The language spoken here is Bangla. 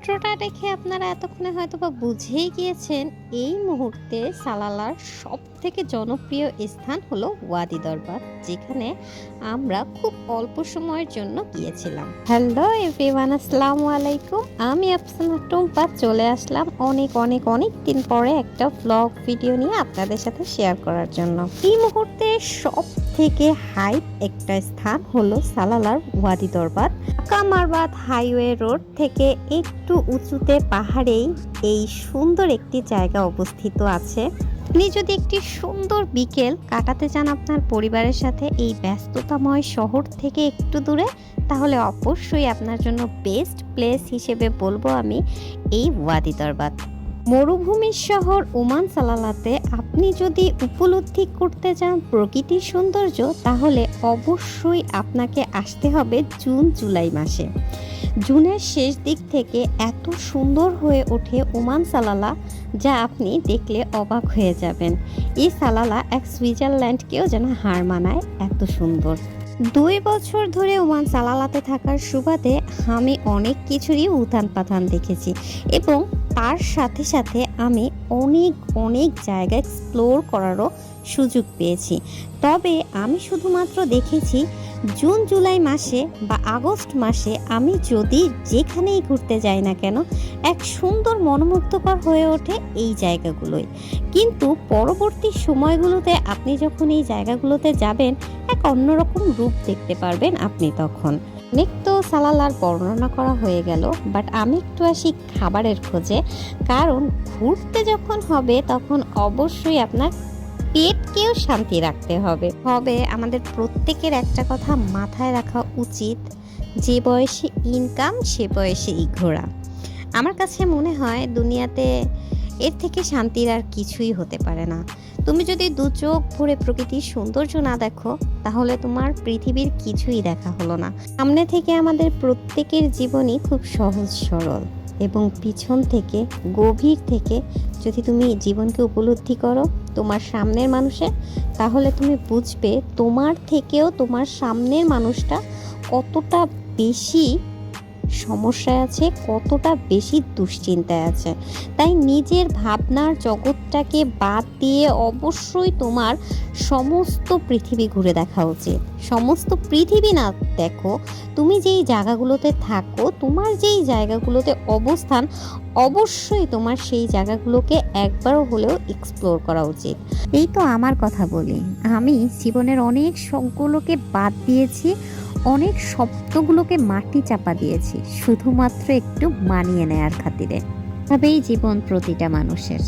চিত্রটা দেখে আপনারা এতক্ষণে হয়তোবা বুঝেই গিয়েছেন এই মুহূর্তে সালালার সব থেকে জনপ্রিয় স্থান হলো ওয়াদি দরবার, যেখানে আমরা খুব অল্প সময়ের জন্য গিয়েছিলাম। হ্যালো এভরিওয়ান, আসসালামু আলাইকুম। আমি আফসানা টুম্পা চলে আসলাম অনেক অনেক অনেক দিন পরে একটা ব্লগ ভিডিও নিয়ে আপনাদের সাথে শেয়ার করার জন্য। এই মুহূর্তে সব থেকে হাইপ একটা স্থান হলো সালালার ওয়াদি দরবার। কামারবাদ হাইওয়ে রোড থেকে একটু উঁচুতে পাহাড়েই এই সুন্দর একটি জায়গা অবস্থিত আছে। আপনি যদি একটি সুন্দর বিকেল কাটাতে চান আপনার পরিবারের সাথে এই ব্যস্ততাময় শহর থেকে একটু দূরে, তাহলে অবশ্যই আপনার জন্য বেস্ট প্লেস হিসেবে বলবো আমি এই ওয়াদি দরবার। মরুভূমির শহর ওমান সালালাতে আপনি যদি উপলব্ধি করতে চান প্রকৃতির সৌন্দর্য, তাহলে অবশ্যই আপনাকে আসতে হবে জুন জুলাই মাসে। জুনের শেষ দিক থেকে এত সুন্দর হয়ে ওঠে ওমান সালালা, যা আপনি দেখলে অবাক হয়ে যাবেন। এই সালালা এক সুইজারল্যান্ডকেও যেন হার মানায়, এত সুন্দর। 2 বছর ধরে ওমান সালালাতে থাকার সুবাদে আমি অনেক কিছুরই উত্থান পাথান দেখেছি এবং তার সাথে সাথে আমি অনেক অনেক জায়গা এক্সপ্লোর করারও সুযোগ পেয়েছি। তবে আমি শুধুমাত্র দেখেছি জুন জুলাই মাসে বা আগস্ট মাসে আমি যদি যেখানেই ঘুরতে যাই না কেন, এক সুন্দর মনোমুগ্ধকর হয়ে ওঠে এই জায়গাগুলোই। কিন্তু পরবর্তী সময়গুলোতে আপনি যখন এই জায়গাগুলোতে যাবেন, এক অন্যরকম রূপ দেখতে পারবেন আপনি তখন। অনেক তো সালালার বর্ণনা করা হয়ে গেল, বাট আমি একটু আসি খাবারের খোঁজে। কারণ ঘুরতে যখন হবে তখন অবশ্যই আপনার পেটকেও শান্তি রাখতে হবে। আমাদের প্রত্যেকের একটা কথা মাথায় রাখা উচিত, যে বয়সে ইনকাম সে বয়সেই ঘোরা। আমার কাছে মনে হয় দুনিয়াতে এর থেকে শান্তির আর কিছুই হতে পারে না। তুমি যদি 2 চোখ ভরে প্রকৃতির সৌন্দর্য না দেখো, তাহলে তোমার পৃথিবীর কিছুই দেখা হলো না। সামনে থেকে আমাদের প্রত্যেকের জীবনই খুব সহজ সরল, এবং পিছন থেকে গভীর থেকে যদি তুমি জীবনকে উপলব্ধি করো তোমার সামনের মানুষের, তাহলে তুমি বুঝবে তোমার থেকেও তোমার সামনের মানুষটা কতটা বেশি সমস্যায় আছে, কতটা বেশি দুশ্চিন্তায় আছে। তাই নিজের ভাবনার জগৎটাকে বাদ দিয়ে অবশ্যই তোমার সমস্ত পৃথিবী ঘুরে দেখা উচিত। সমস্ত পৃথিবী না দেখো, তুমি যেই জায়গাগুলোতে থাকো, তোমার যেই জায়গাগুলোতে অবস্থান, অবশ্যই তোমার সেই জায়গাগুলোকে একবারও হলেও এক্সপ্লোর করা উচিত। এই তো আমার কথা বলি, আমি জীবনের অনেক শখগুলোকে বাদ দিয়েছি, অনেক শব্দগুলোকে মাটি চাপা দিয়েছি শুধুমাত্র একটু মানিয়ে নেয়ার খাতিরে। তবেই জীবন প্রতিটা মানুষের।